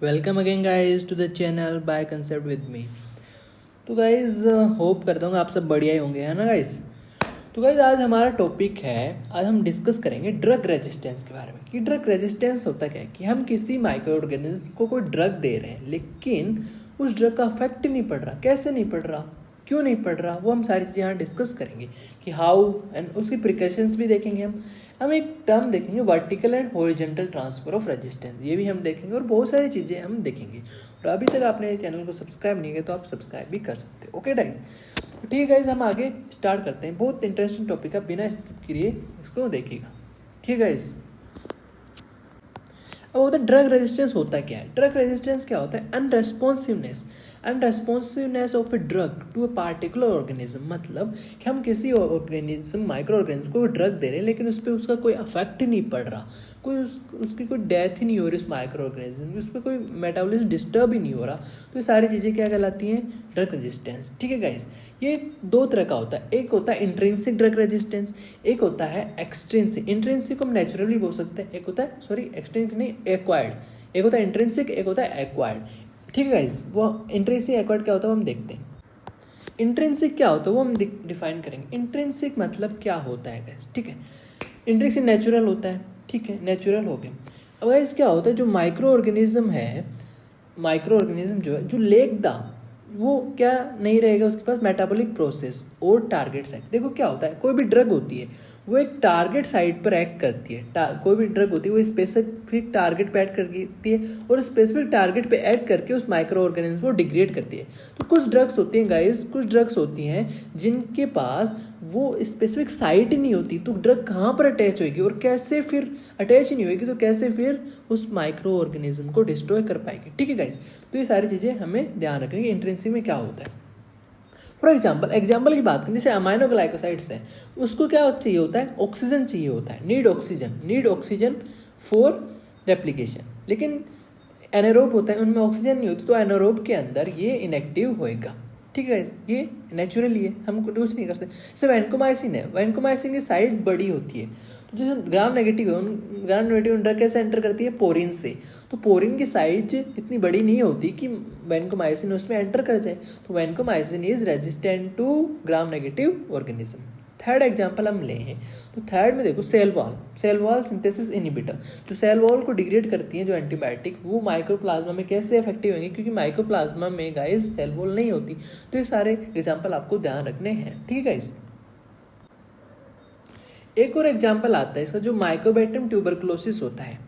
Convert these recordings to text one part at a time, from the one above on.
Welcome again guys to the channel by concept with me. तो guys hope करता हूँ आप सब बढ़िया ही होंगे, है ना गाइज। तो गाइज आज हमारा टॉपिक है, आज हम डिस्कस करेंगे ड्रग रेजिस्टेंस के बारे में कि ड्रग रेजिस्टेंस होता क्या है। कि हम किसी माइक्रो ऑर्गेनिज्म को कोई ड्रग दे रहे हैं लेकिन उस ड्रग का इफेक्ट नहीं पड़ रहा। कैसे नहीं पड़ रहा, क्यों नहीं पड़ रहा, वो हम सारी चीज़ें यहाँ डिस्कस करेंगे कि हाउ, एंड उसकी प्रिकॉशंस भी देखेंगे। हम एक टर्म देखेंगे vertical and horizontal transfer of resistance, ये भी हम देखेंगे और बहुत सारी चीज़ें हम देखेंगे। और अभी तक आपने चैनल को सब्सक्राइब नहीं किया तो आप सब्सक्राइब भी कर सकते हो। ओके डाइट, तो ठीक है, हम आगे स्टार्ट करते हैं। बहुत इंटरेस्टिंग टॉपिक है, बिना स्किप किए इसको देखिएगा। ठीक है। अब होता है ड्रग रेजिस्टेंस होता क्या है। ड्रग रेजिस्टेंस क्या होता है? Unresponsiveness of a drug to a particular organism. मतलब कि हम किसी ऑर्गेनिज्म, माइक्रो ऑर्गेनिज्म को ड्रग दे रहे हैं लेकिन उस पर उसका कोई अफेक्ट ही नहीं पड़ रहा, उसकी कोई डेथ ही नहीं हो रही उस माइक्रो ऑर्गेनिज्म, उस पर कोई मेटाबॉलिज्म डिस्टर्ब ही नहीं हो रहा। तो ये सारी चीज़ें क्या कहलाती हैं? Drug resistance. ठीक है गाइस, ये दो तरह का होता है। एक होता है इंट्रिंसिक ड्रग रेजिस्टेंस, एक होता है एक्सट्रिंसिक। इंट्रिंसिक को हम नेचुरली बोल सकते हैं, एक होता है एक्सट्रिंसिक नहीं, एक्वायर्ड। एक होता है इंट्रिंसिक, एक होता है एक्वायर्ड। ठीक है गाइस, वो इंट्रिंसिक एक्वायर्ड क्या होता है वो हम देखते हैं। इंट्रिंसिक क्या होता है वो हम डिफाइन करेंगे। इंट्रिंसिक मतलब क्या होता है गाइस, ठीक है। इंट्रिंसिक नेचुरल होता है, ठीक है, नेचुरल हो गया। अब गाइस क्या होता है, जो माइक्रो ऑर्गेनिज्म है, माइक्रो ऑर्गेनिज्म जो है, जो लेगदा, वो क्या नहीं रहेगा उसके पास? मेटाबॉलिक प्रोसेस और टारगेट साइट। देखो क्या होता है, कोई भी ड्रग होती है वो एक टारगेट साइट पर एक्ट करती है। कोई भी ड्रग होती है वो स्पेसिफिक टारगेट पे एक्ट करती है और स्पेसिफिक टारगेट पे एक्ट करके उस माइक्रो ऑर्गेनिज्म को डिग्रेड करती है। तो कुछ ड्रग्स होती हैं गाइस, कुछ ड्रग्स होती हैं जिनके पास वो स्पेसिफिक साइट ही नहीं होती। तो ड्रग कहाँ पर अटैच होगी और कैसे फिर अटैच ही नहीं होगी तो कैसे फिर उस माइक्रो ऑर्गेनिज्म को डिस्ट्रॉय कर पाएगी। ठीक है गाइस, तो ये सारी चीज़ें हमें ध्यान रखनी है कि इंट्रिंसिक में क्या होता है। फॉर एग्जाम्पल की बात करें, जैसे अमाइनो ग्लाइकोसाइड्स हैं, उसको क्या चाहिए होता है? ऑक्सीजन चाहिए होता है, नीड ऑक्सीजन फॉर रेप्लिकेशन। लेकिन एनारोब होता है, उनमें ऑक्सीजन नहीं होती, तो एनारोब के अंदर ये इनएक्टिव होएगा। ठीक है, ये नेचुरली है, हम कुछ नहीं कर सकते। सिर्फ वैनकोमाइसिन है, वैनकोमाइसिन की साइज बड़ी होती है। तो जो ग्राम नेगेटिव है, ग्राम नेगेटिव ड्रग कैसे एंटर करती है? पोरिन से। तो पोरिन की साइज इतनी बड़ी नहीं होती कि वैनकोमाइसिन उसमें एंटर कर जाए। तो vancomycin is resistant to gram negative organism. Third example हम ले हैं, तो थर्ड में देखो सेल वॉल सिंथेसिस इनहिबिटर। जो सेल वॉल को डिग्रेड करती है जो एंटीबायोटिक, वो माइक्रोप्लाज्मा में कैसे इफेक्टिव होंगे? क्योंकि माइक्रोप्लाज्मा में गाइस सेल वॉल नहीं होती। तो ये सारे एग्जाम्पल आपको ध्यान रखने हैं। ठीक है गाइस, एक और एग्जाम्पल आता है इसका, जो माइकोबैक्टीरियम ट्यूबरकुलोसिस होता है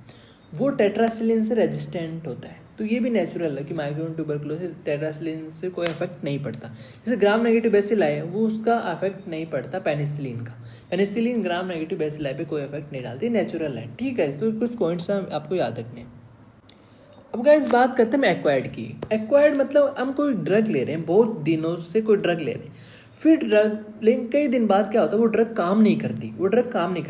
वो टेट्रासिलिन से रेजिस्टेंट होता है। तो ये भी नेचुरल है कि माइकोबैक्टीरियम ट्यूबरकुलोसिस टेट्रासिलिन से कोई इफेक्ट नहीं पड़ता। जैसे ग्राम नेगेटिव बेसिलाई है, वो उसका इफेक्ट नहीं पड़ता पेनिसिलिन का। पेनिसिलिन ग्राम नेगेटिव बेसिलाई पे कोई इफेक्ट नहीं डालती, नेचुरल है। ठीक है, तो कुछ पॉइंट्स आपको याद रखने हैं। अब गाइस बात करते हैं एक्वायर्ड की। एक्वायर्ड मतलब हम कोई ड्रग ले रहे हैं, बहुत दिनों से कोई ड्रग ले रहे हैं, फिर ड्रग लेकिन कई दिन बाद क्या होता है, वो ड्रग काम नहीं करती,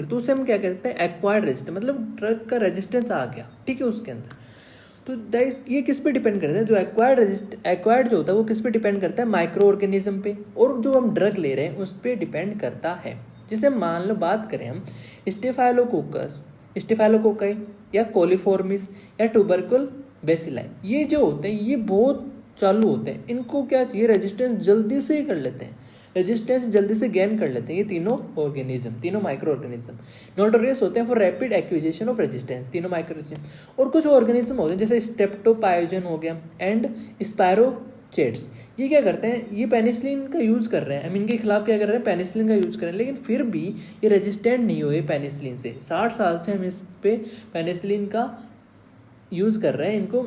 तो उसे हम क्या कहते हैं? Acquired resistance. मतलब ड्रग का रेजिस्टेंस आ गया, ठीक है, उसके अंदर। तो गाइस ये किस पे डिपेंड करता है? जो एक्वायर्ड जो होता है वो किस पे डिपेंड करता है? माइक्रो ऑर्गेनिज्म पे, और जो हम ड्रग ले रहे हैं उस पर डिपेंड करता है। जैसे मान लो बात करें हम स्टेफाइलोकोकाई या कोलिफॉर्मिस या ट्यूबरकुल बेसिलाई, ये जो होते हैं ये बहुत चालू होते हैं। इनको क्या चाहिए? रेजिस्टेंस जल्दी से कर लेते हैं, रेजिस्टेंस जल्दी से गेन कर लेते हैं। ये तीनों ऑर्गेनिज्म, तीनों माइक्रो ऑर्गेनिज्म नोटोरियस होते हैं for rapid acquisition of resistance, तीनों माइक्रो ऑर्गेनिज्म। और कुछ ऑर्गेनिज्म होते हैं जैसे स्टेप्टोपायोजन हो गया एंड स्पायरोचेट्स। ये क्या करते हैं? ये पेनिसिलिन का यूज़ कर रहे हैं, हम इनके खिलाफ क्या कर रहे हैं? पेनिसिलिन का यूज़ कर रहे हैं, लेकिन फिर भी ये रेजिस्टेंट नहीं हुए पेनिसिलिन से। 60 साल से हम इस पे पेनिसिलिन का यूज़ कर रहे हैं इनको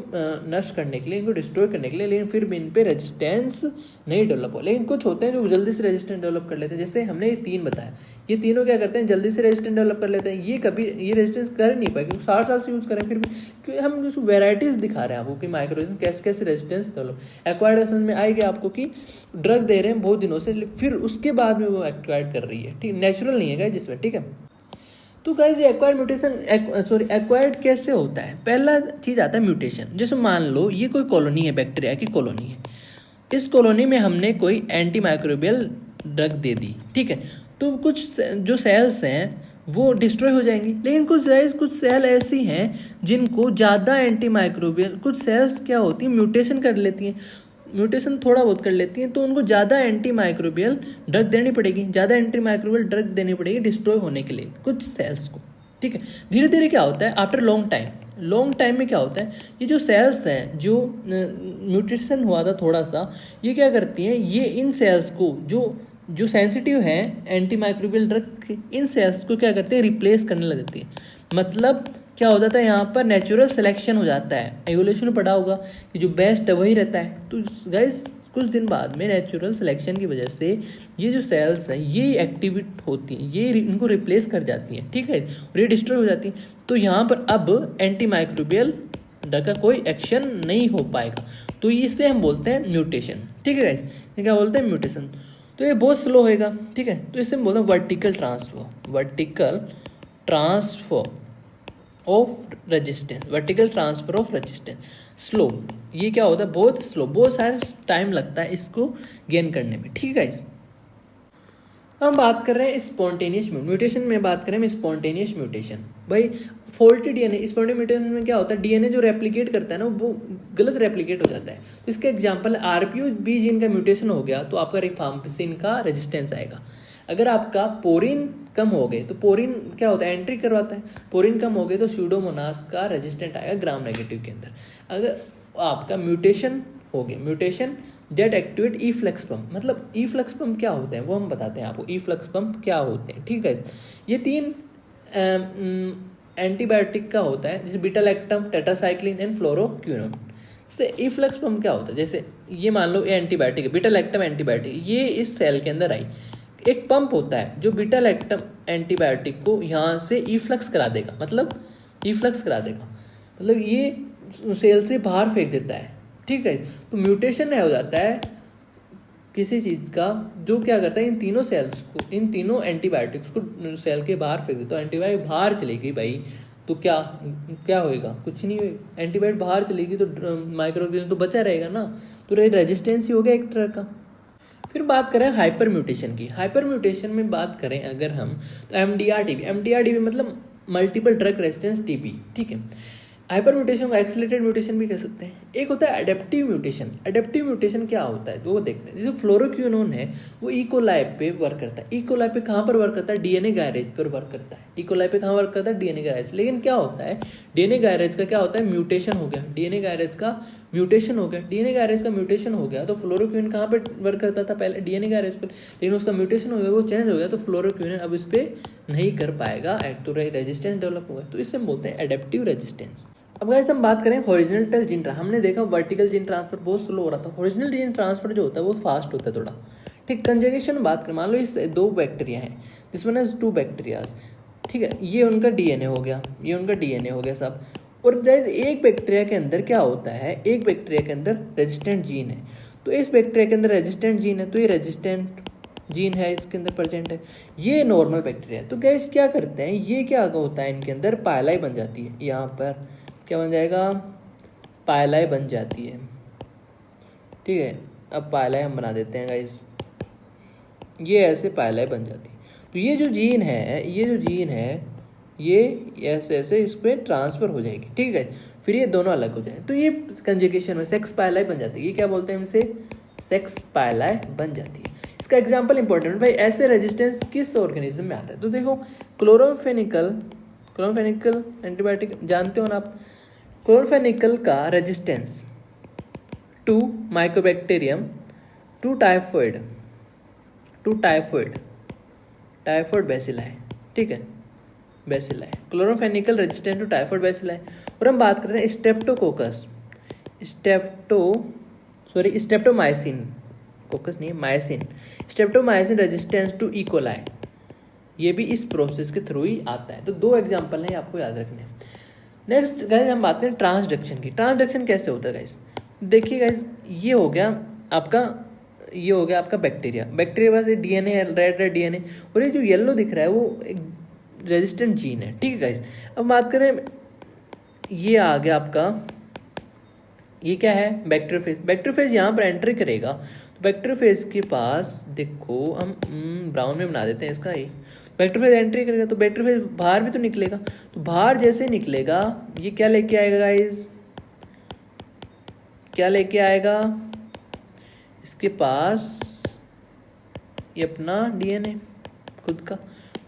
नष्ट करने के लिए, इनको डिस्ट्रॉय करने के लिए, लेकिन फिर भी इन पे रेजिस्टेंस नहीं डेवलप हो। लेकिन कुछ होते हैं जो जल्दी से रेजिस्टेंस डेवलप कर लेते हैं, जैसे हमने ये 3 बताया, ये तीनों क्या करते हैं? जल्दी से रेजिस्टेंस डेवलप कर लेते हैं। ये कभी ये रेजिस्टेंस कर नहीं पाए क्योंकि 60 साल से यूज़ करें, फिर भी क्योंकि हम जो वेराइटीज़ दिखा रहे हैं आपको कि माइक्रोऑर्गेनिज्म कैसे कैसे रेजिस्टेंस डेवलप। एक्वायर्ड समझ में आएगा आपको कि ड्रग दे रहे हैं बहुत दिनों से, फिर उसके बाद में वो एक्वायर्ड कर रही है, ठीक, नेचुरल नहीं है जिसमें। ठीक है, तो गाइस ये एक्वायर्ड कैसे होता है? पहला चीज़ आता है म्यूटेशन। जैसे मान लो ये कोई कॉलोनी है, बैक्टीरिया की कॉलोनी है, इस कॉलोनी में हमने कोई एंटी माइक्रोबियल ड्रग दे दी, ठीक है। तो कुछ जो सेल्स हैं वो डिस्ट्रॉय हो जाएंगी। लेकिन कुछ सेल ऐसी हैं जिनको ज़्यादा एंटी माइक्रोबियल, कुछ सेल्स क्या होती हैं म्यूटेशन कर लेती हैं, म्यूटेशन थोड़ा बहुत कर लेती हैं, तो उनको ज़्यादा एंटी माइक्रोबियल ड्रग देनी पड़ेगी, ज़्यादा एंटी माइक्रोबियल ड्रग देनी पड़ेगी डिस्ट्रॉय होने के लिए कुछ सेल्स को। ठीक है, धीरे धीरे क्या होता है आफ्टर लॉन्ग टाइम में क्या होता है, ये जो सेल्स हैं जो म्यूटेशन हुआ था थोड़ा सा, ये क्या करती हैं, ये इन सेल्स को जो सेंसिटिव हैं एंटी माइक्रोबियल ड्रग के, इन सेल्स को क्या करते हैं रिप्लेस करने लग जाती है। मतलब क्या हो जाता है यहाँ पर नेचुरल सिलेक्शन हो जाता है। एवोल्यूशन में पढ़ा होगा कि जो बेस्ट है वही रहता है। तो गाइस कुछ दिन बाद में नेचुरल सिलेक्शन की वजह से ये जो सेल्स हैं ये एक्टिवेट होती हैं, ये इनको रिप्लेस कर जाती हैं। ठीक है, और ये डिस्ट्रॉय हो जाती हैं। तो यहाँ पर अब एंटी माइक्रोबियल ड्रग का कोई एक्शन नहीं हो पाएगा, तो इसे हम बोलते हैं म्यूटेशन। ठीक है गाइस, ये क्या बोलते हैं म्यूटेशन। तो ये बहुत स्लो होएगा। ठीक है, तो इसे हम बोलते हैं vertical transfer of resistance, slow. ये क्या होता है, बहुत स्लो, बहुत सारा टाइम लगता है इसको गेन करने में। ठीक है गाइस, हम बात कर रहे हैं स्पॉन्टेनियस म्यूटेशन में, बात करें हम स्पॉन्टेनियस म्यूटेशन। भाई फॉल्टी डीएनए, स्पॉन्टेनियस म्यूटेशन में क्या होता है, डीएनए जो रेप्लिकेट करता है ना वो गलत रेप्लिकेट हो जाता है। तो इसका एग्जांपल आरपीओ बी जीन का म्यूटेशन हो गया तो आपका रिफाम्पिसिन का रेजिस्टेंस आएगा। अगर आपका पोरिन कम हो गए तो पोरिन क्या होता है एंट्री करवाता है, पोरिन कम हो गए तो स्यूडोमोनास का रेजिस्टेंट आएगा ग्राम नेगेटिव के अंदर। अगर आपका म्यूटेशन हो गया, म्यूटेशन डेट एक्टिवेट ई फ्लक्स पम्प, मतलब ई फ्लक्स पम्प क्या होते हैं वो हम बताते हैं आपको, ई फ्लक्स पम्प क्या होते हैं। ठीक है, ये 3 एंटीबायोटिक का होता है, जैसे बीटा लैक्टम, टेट्रासाइक्लिन एंड फ्लोरोक्विनोन। से ई फ्लक्स पम्प क्या होता है, जैसे ये मान लो ये एंटीबायोटिक है, बीटा लैक्टम एंटीबायोटिक, ये इस सेल के अंदर आई, एक पंप होता है जो बीटा लैक्टम एंटीबायोटिक को यहाँ से ई फ्लक्स करा देगा, मतलब ई फ्लक्स करा देगा, मतलब ये सेल से बाहर फेंक देता है। ठीक है, तो म्यूटेशन हो जाता है किसी चीज़ का जो क्या करता है इन तीनों सेल्स को, इन तीनों एंटीबायोटिक्स को सेल के बाहर फेंक देता है। तो एंटीबायोटिक बाहर चलेगी भाई तो क्या क्या होएगा, कुछ नहीं होएगा। एंटीबायोटिक बाहर चलेगी तो माइक्रोऑर्गेनिज्म तो बचा रहेगा ना, तो रेजिस्टेंस ही हो गया एक तरह का। फिर बात करें हाइपर म्यूटेशन की। हाइपर म्यूटेशन में बात करें अगर हम तो एमडीआर-टीबी मतलब मल्टीपल ड्रग रेजिस्टेंस टीबी। ठीक है, हाइपर म्यूटेशन को एक्सीलरेटेड म्यूटेशन भी कह सकते हैं। एक होता है एडेप्टिव म्यूटेशन। एडेप्टिव म्यूटेशन क्या होता है तो वो देखते हैं। जैसे फ्लोरोक्विनोन है वो इकोलाई पे वर्क करता है। इकोलाई पे कहाँ पर वर्क करता है, डीएनए गैरेज पर वर्क करता है। इकोलाई पे कहाँ वर्क करता है, डीएनए गैरेज। लेकिन क्या होता है डीएनए गैरेज का क्या होता है म्यूटेशन हो गया, डीएनए गैरेज का म्यूटेशन हो गया, डीएनए गैरेज का म्यूटेशन हो गया। तो फ्लोरोक्विन कहाँ पर वर्क करता था पहले, डीएनए गैरेज पर, लेकिन उसका म्यूटेशन हो गया, वो चेंज हो गया, तो फ्लोरोक्विन अब इस पर नहीं कर पाएगा, तो रेजिस्टेंस डेवलप होगा। तो इससे हम बोलते हैं एडेप्टिव रेजिस्टेंस। अब गाइस हम बात करें हॉरिजॉन्टल जीन ट्रांसफर। हमने देखा वर्टिकल जीन ट्रांसफर बहुत स्लो हो रहा था, हॉरिजॉन्टल जीन ट्रांसफर जो होता है वो फास्ट होता है थोड़ा। ठीक, कंजुगेशन बात करें, मान लो इस 2 बैक्टीरिया हैं, दिस वन इज 2 बैक्टीरियाज। ठीक है, ये उनका डीएनए हो गया, ये उनका डीएनए हो गया सब। और गाइस एक बैक्टीरिया के अंदर क्या होता है, एक बैक्टीरिया के अंदर रेजिस्टेंट जीन है, तो इस बैक्टीरिया के अंदर रेजिस्टेंट जीन है, तो ये रेजिस्टेंट जीन है इसके अंदर प्रेजेंट है। ये नॉर्मल बैक्टीरिया है। तो गैस क्या करते हैं, ये क्या होता है इनके अंदर पायलाई बन जाती है, यहाँ पर क्या बन जाएगा, पायलाई बन जाती है। ठीक है, अब पायलाई हम बना देते हैं गाइस, ये ऐसे पायलाई बन जाती है। तो ये जो जीन है, ये ऐसे ऐसे इस पर ट्रांसफर हो जाएगी। ठीक है, फिर ये दोनों अलग हो जाए, तो ये कंजुगेशन में सेक्स पायलाई बन जाती है। ये क्या बोलते हैं इनसे, सेक्स पायलाई बन जाती है। इसका एग्जाम्पल इंपॉर्टेंट भाई, ऐसे रेजिस्टेंस किस ऑर्गेनिज्म में आता है, तो देखो क्लोरोफेनिकल एंटीबायोटिक जानते हो ना आप, क्लोरोफेनिकल का resistance to mycobacterium to typhoid bacilli. ठीक है, bacilli, chloramphenicol resistance to typhoid bacilli. और हम बात कर रहे हैं स्ट्रेप्टोमाइसिन, कोकस नहीं mycin, streptomycin resistance to E coli, ये भी इस प्रोसेस के थ्रू ही आता है। तो 2 एग्जाम्पल हैं आपको याद रखने हैं। नेक्स्ट गाइस हम बात करें ट्रांसडक्शन की। ट्रांसडक्शन कैसे होता है गाइस, देखिए गाइस ये हो गया आपका बैक्टीरिया पास डीएनए है, रेड डीएनए, और ये जो येलो दिख रहा है वो एक रेजिस्टेंट जीन है। ठीक है गाइस, अब बात करें ये आ गया आपका, ये क्या है बैक्टीरियोफेज यहाँ पर एंट्री करेगा। तो बैक्टीरियोफेज के पास देखो हम ब्राउन में बना देते हैं इसका, ये बैक्टीरियोफेज एंट्री करेगा तो बैक्टीरियोफेज बाहर भी तो निकलेगा, तो बाहर जैसे निकलेगा ये क्या लेके आएगा गाइस, क्या लेके आएगा, इसके पास ये अपना डीएनए खुद का,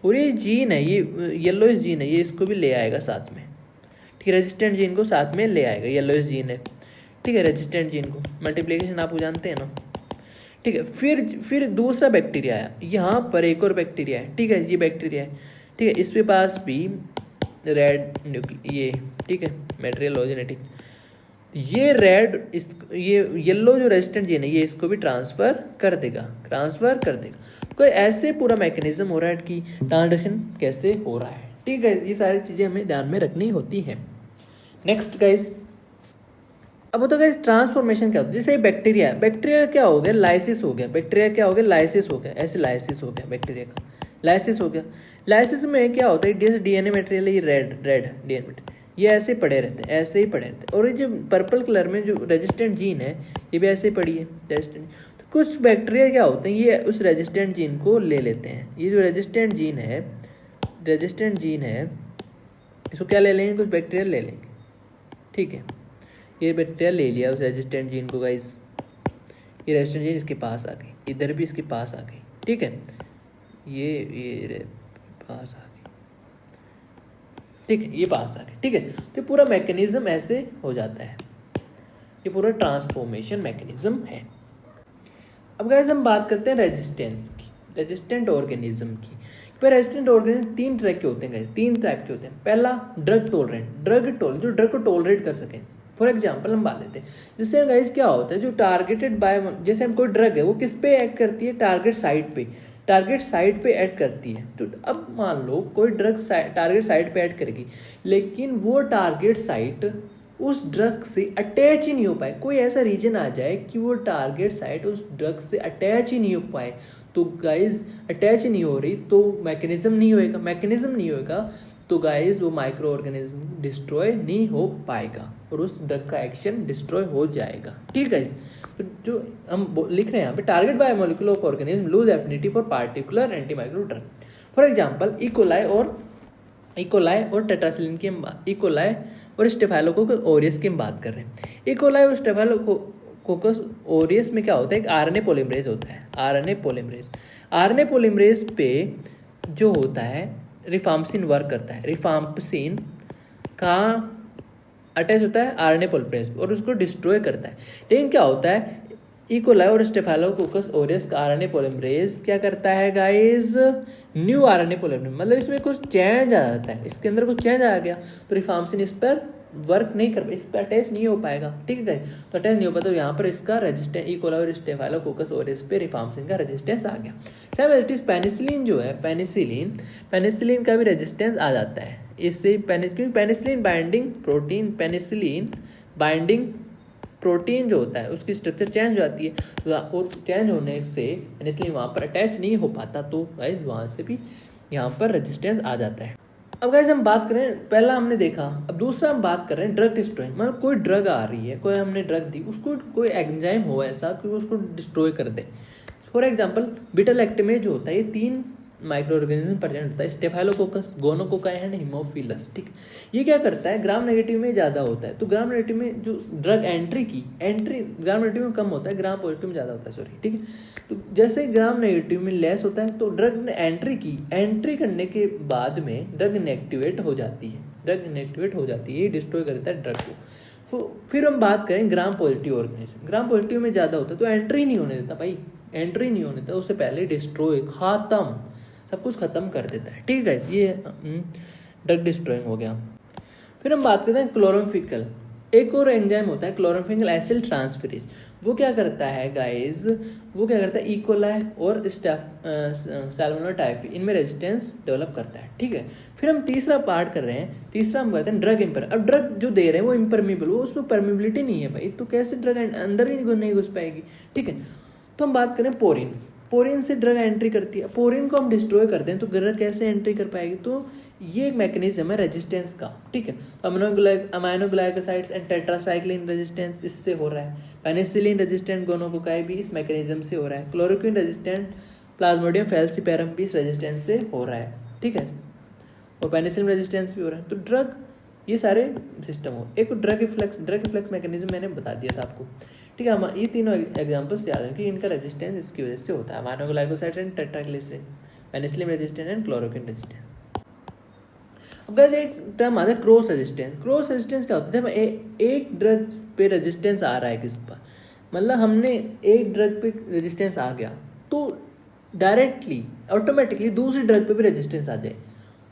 और ये जीन है, ये येलोइश जीन है, ये इसको भी ले आएगा साथ में, ठीक है, रेजिस्टेंट जीन को साथ में ले आएगा, येलोइश जीन है, ठीक है, रेजिस्टेंट जीन को, मल्टीप्लिकेशन आप जानते हैं ना, ठीक है। फिर दूसरा बैक्टीरिया आया, यहाँ पर एक और बैक्टीरिया है, ठीक है, ये बैक्टीरिया है, ठीक है, इसके पास भी रेड ये, ठीक है, मटेरियल ऑर्गेनेटिक, ये रेड इस ये येलो जो रेजिस्टेंट जीन है ये इसको भी ट्रांसफर कर देगा, कोई ऐसे पूरा मैकेनिज्म हो रहा है कि ट्रांसलेशन कैसे हो रहा है, ठीक है। ये सारी चीज़ें हमें ध्यान में रखनी होती हैं। नेक्स्ट गाइस, अब होता है ट्रांसफॉर्मेशन क्या होता है, जैसे बैक्टीरिया क्या हो गया, लाइसिस हो गया, बैक्टीरिया क्या हो गया, लाइसिस हो गया, ऐसे लाइसिस हो गया, बैक्टीरिया का लाइसिस हो गया। लाइसिस में क्या होता है, जैसे डीएनए मटेरियल है, ये रेड डीएनए मटेरियल ये ऐसे पड़े रहते हैं, ऐसे ही पड़े रहते हैं, और ये जो पर्पल कलर में जो रेजिस्टेंट जीन है ये भी ऐसे ही पड़ी है रेजिस्टेंट। तो कुछ बैक्टीरिया क्या होते हैं, ये उस रेजिस्टेंट जीन को ले लेते हैं, ये जो रेजिस्टेंट जीन है इसको क्या ले लेंगे, कुछ बैक्टीरिया ले लेंगे, ठीक है, ये बैक्टीरिया ले लिया उस रेजिस्टेंट जीन को गाइस, ये रेजिस्टेंट जीन इसके पास आ गई, इधर भी इसके पास आ गई, ठीक है, ये पास आ गई, ठीक है, ये पास आ गई, ठीक है। तो पूरा मैकेनिज्म ऐसे हो जाता है, ये पूरा ट्रांसफॉर्मेशन मैकेनिज्म है। अब गाइस हम बात करते हैं रेजिस्टेंस की, रेजिस्टेंट ऑर्गेनिज्म की। रेजिस्टेंट ऑर्गेनिज्म तीन तरह के होते हैं गाइस, तीन टाइप के होते हैं। पहला ड्रग टॉलरेंट, जो ड्रग को टॉलरेट कर सकें। फॉर एग्जांपल हम बात लेते हैं, जिससे गाइस क्या होता है, जो टारगेटेड बाय, जैसे हम कोई ड्रग है वो किस पे एक्ट करती है, टारगेट साइट पे ऐड करती है। तो अब मान लो कोई ड्रग टारगेट साइट पे ऐड करेगी, लेकिन वो टारगेट साइट उस ड्रग से अटैच ही नहीं हो पाए, कोई ऐसा रीजन आ जाए कि वो टारगेट साइट उस ड्रग से अटैच ही नहीं हो पाए, तो गाइस अटैच नहीं हो रही तो मैकेनिज्म नहीं होएगा, तो गाइस वो माइक्रो ऑर्गेनिज्म डिस्ट्रॉय नहीं हो पाएगा और उस ड्रग का एक्शन डिस्ट्रॉय हो जाएगा, ठीक है। तो जो हम लिख रहे हैं यहाँ पे, target biomolecule of organism lose affinity for particular antimicro drug. For example E coli और टेट्रासिलिन की हम बात, इकोलाई और स्टेफाइलोकोकस ऑरियस की हम बात कर रहे हैं। इकोलाई और स्टेफाइलोकोकस ऑरियस में क्या होता है, एक आरएनए पॉलीमरेज होता है, आरएनए पॉलीमरेज पे जो होता है रिफाम्सिन वर्क करता है, रिफाम्सिन का अटैच होता है आरएनए पॉलीमरेज और उसको डिस्ट्रॉय करता है। लेकिन क्या होता है, इकोलाई और स्टेफाइलोकोकस ऑरियस का आरएनए पॉलीमरेज क्या करता है गाइस, न्यू आरएनए पॉलीमरेज, मतलब इसमें कुछ चेंज आ जाता है, इसके अंदर कुछ चेंज आ गया तो रिफाम्सिन इस पर वर्क नहीं कर, इस पर अटैच नहीं हो पाएगा, ठीक है। तो अटैच नहीं हो पाता, तो यहाँ पर इसका रेजिस्टेंस, इकोलाई और स्टेफाइलोकोकस ऑरियस पे रिफाम्सिन का रेजिस्टेंस आ गया। सेम पेनिसिलिन जो है, पेनिसिलिन का भी रेजिस्टेंस आ जाता है इससे, क्योंकि पेनिसिलिन बाइंडिंग प्रोटीन जो होता है उसकी स्ट्रक्चर चेंज हो जाती है, तो और चेंज होने से पेनिसिलिन वहाँ पर अटैच नहीं हो पाता, तो गाइस वहाँ से भी यहाँ पर रेजिस्टेंस आ जाता है। अब गाइस हम बात करें, पहला हमने देखा, अब दूसरा हम बात कर रहे हैं ड्रग डिस्ट्रॉय, मतलब कोई ड्रग आ रही है, कोई हमने ड्रग दी, उसको कोई एंजाइम हो ऐसा कि उसको डिस्ट्रॉय कर दे। फॉर एग्जांपल बीटा लैक्टम में जो होता है, ये 3 माइक्रो ऑर्गेनिज्म प्रेजेंट होता है, स्टेफाइलोकोकस, गोनोकोका एंड हीमोफिलस, ठीक। ये क्या करता है, ग्राम नेगेटिव में ज़्यादा होता है, तो ग्राम नेगेटिव में जो ड्रग एंट्री ग्राम नेगेटिव में कम होता है, ग्राम पॉजिटिव में ज़्यादा होता है, सॉरी, ठीक है। तो जैसे ग्राम नेगेटिव में लेस होता है, तो ड्रग ने एंट्री करने के बाद में ड्रग इनएक्टिवेट हो जाती है, ये डिस्ट्रॉय करता है ड्रग को। तो फिर हम बात करें gram positive organism, gram positive में ज़्यादा होता है, तो एंट्री नहीं होने देता, उससे पहले डिस्ट्रॉय, सब कुछ खत्म कर देता है, ठीक है। ये ड्रग डिस्ट्रॉइंग हो गया। फिर हम बात करते हैं क्लोरोफिकल, एक और एंजाइम होता है क्लोरोफिकल एसिड ट्रांसफेरेज। वो क्या करता है गाइस, इकोलाई और सैल्मोनेला टाइफी, इनमें रेजिस्टेंस डेवलप करता है, ठीक है। फिर हम तीसरा पार्ट कर रहे हैं, हम करते हैं ड्रग इम्पर। अब ड्रग जो दे रहे हैं वो इम्परमेबल, वो उसमें परमिबिलिटी नहीं है भाई, तो कैसे ड्रग अंदर ही नहीं घुस पाएगी, ठीक है। तो हम बात करें पोरिन से ड्रग एंट्री करती है, पोरिन को हम डिस्ट्रॉय करते हैं तो ड्रग कैसे एंट्री कर पाएगी, तो ये एक मैकेनिज्म है रेजिस्टेंस का, ठीक है। अमाइनोग्लाइकोसाइड्स एंड टेट्रासाइक्लिन रेजिस्टेंस इससे हो रहा है, पेनिसिलिन रेजिस्टेंट गोनोकोकाई भी इस मैकेनिज्म से हो रहा है, क्लोरोक्विन रेजिस्टेंट प्लाज्मोडियम फैलसीपेरम भी इस रेजिस्टेंस से हो रहा है, ठीक है, और पेनिसिलिन रेजिस्टेंस भी हो रहा है। तो ड्रग, ये सारे सिस्टम हो। एक ड्रग इफ्लेक्स मैकेनिज्म मैंने बता दिया था आपको, ठीक है। हम ये तीनों एग्जांपल्स याद है कि इनका रेजिस्टेंस इसकी वजह से होता है, aminoglycoside and tetraglycerine, penicillin resistance and chloroquine resistance. अब गाइस एक टर्म आता है क्रॉस रेजिस्टेंस। क्रॉस रेजिस्टेंस क्या होता है? जब एक ड्रग पे रेजिस्टेंस आ रहा है किस पर, मतलब हमने एक ड्रग पे रेजिस्टेंस आ गया तो डायरेक्टली ऑटोमेटिकली दूसरी ड्रग पे भी रेजिस्टेंस आ जाए,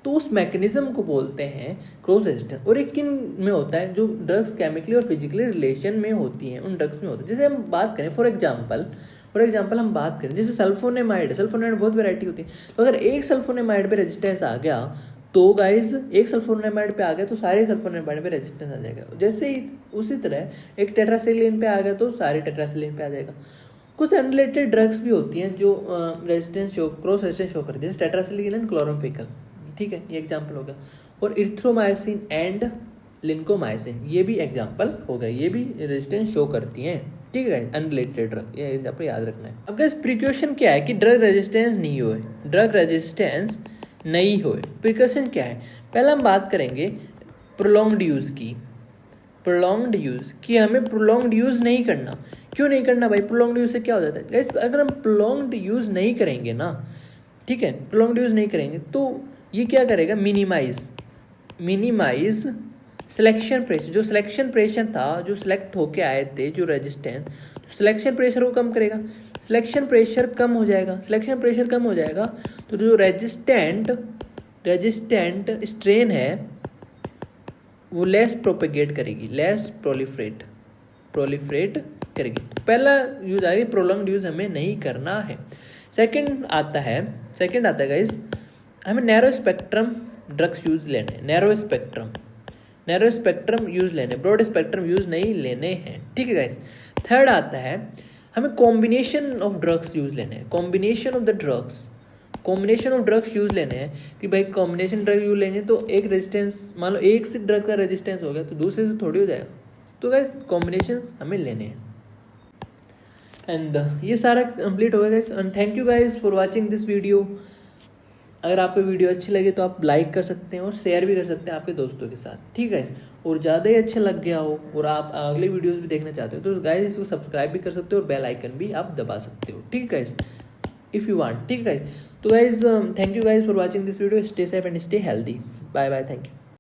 तो उस मैकेनिज्म को बोलते हैं क्रॉस रेजिस्टेंस। और एक किन में होता है? जो ड्रग्स केमिकली और फिजिकली रिलेशन में होती हैं, उन ड्रग्स में होता है। जैसे हम बात करें फॉर एग्जाम्पल हम बात करें जैसे सल्फोनेमाइड में बहुत वैरायटी होती है। तो अगर एक सल्फोनेमाइड पे रेजिस्टेंस आ गया तो गाइज एक सल्फोनेमाइड पे आ गया तो सारे सल्फोनेमाइड पे रेजिस्टेंस आ जाएगा। जैसे ही उसी तरह एक टेट्रासाइक्लिन पे आ गया तो सारे टेट्रासाइक्लिन पे आ जाएगा। कुछ अनरिलेटेड ड्रग्स भी होती हैं जो resistance show, cross resistance show करती है, जैसे टेट्रासाइक्लिन एंड क्लोरामफेनिकल, ठीक है, ये एग्जांपल हो गया। और इरिथ्रोमाइसिन एंड लिंकोमाइसिन, ये भी एग्जांपल हो गए, ये भी रेजिस्टेंस शो करती हैं, ठीक है, अनरिलेटेड ड्रग, ये एग्जांपल याद रखना है। अब गाइस प्रिकॉशन क्या है कि ड्रग रेजिस्टेंस नहीं होए, ड्रग रेजिस्टेंस नहीं होए। प्रिकॉशन क्या है? पहले हम बात करेंगे प्रोलॉन्ग्ड यूज़ की। प्रोलॉन्ग्ड यूज़ कि हमें प्रोलॉन्ग्ड यूज़ नहीं करना। क्यों नहीं करना भाई? प्रोलॉन्ग्ड यूज़ से क्या हो जाता है गाइस? अगर हम प्रोलॉन्ग्ड यूज़ नहीं करेंगे ना, ठीक है, प्रोलॉन्ग्ड यूज़ नहीं करेंगे तो ये क्या करेगा? Minimise selection pressure. जो सिलेक्शन प्रेशर था, जो सिलेक्ट होके आए थे जो रेजिस्टेंस, सिलेक्शन प्रेशर को कम करेगा। सिलेक्शन प्रेशर कम हो जाएगा तो जो रेजिस्टेंट स्ट्रेन है वो लेस प्रोपेगेट करेगी, लेस प्रोलिफरेट करेगी। पहला यूज आ गया, प्रोलॉन्ग्ड यूज हमें नहीं करना है। सेकंड आता है गाइस, हमें नैरो स्पेक्ट्रम ड्रग्स यूज लेने हैं। नैरो स्पेक्ट्रम यूज लेने, ब्रॉड स्पेक्ट्रम यूज नहीं लेने हैं, ठीक है गाइस। थर्ड आता है हमें कॉम्बिनेशन ऑफ ड्रग्स यूज लेने हैं। कॉम्बिनेशन ऑफ ड्रग्स यूज लेने हैं कि भाई कॉम्बिनेशन ड्रग यूज लेंगे तो एक रेजिस्टेंस, मान लो एक से ड्रग का रेजिस्टेंस हो गया तो दूसरे से थोड़ी हो जाएगा, तो गाइस कॉम्बिनेशन हमें लेने हैं। एंड ये सारा कंप्लीट हो गया guys, and thank you guys for watching this video. अगर आपको वीडियो अच्छी लगे तो आप लाइक कर सकते हैं और शेयर भी कर सकते हैं आपके दोस्तों के साथ, ठीक है। और ज़्यादा ही अच्छा लग गया हो और आप अगले वीडियोस भी देखना चाहते हो तो गाइस इसको सब्सक्राइब भी कर सकते हो और बेल आइकन भी आप दबा सकते हो, ठीक है गाइस, इफ़ यू वांट, ठीक है गाइस। तो guys thank you guys for watching this video. Stay safe and stay healthy. Bye bye, thank you.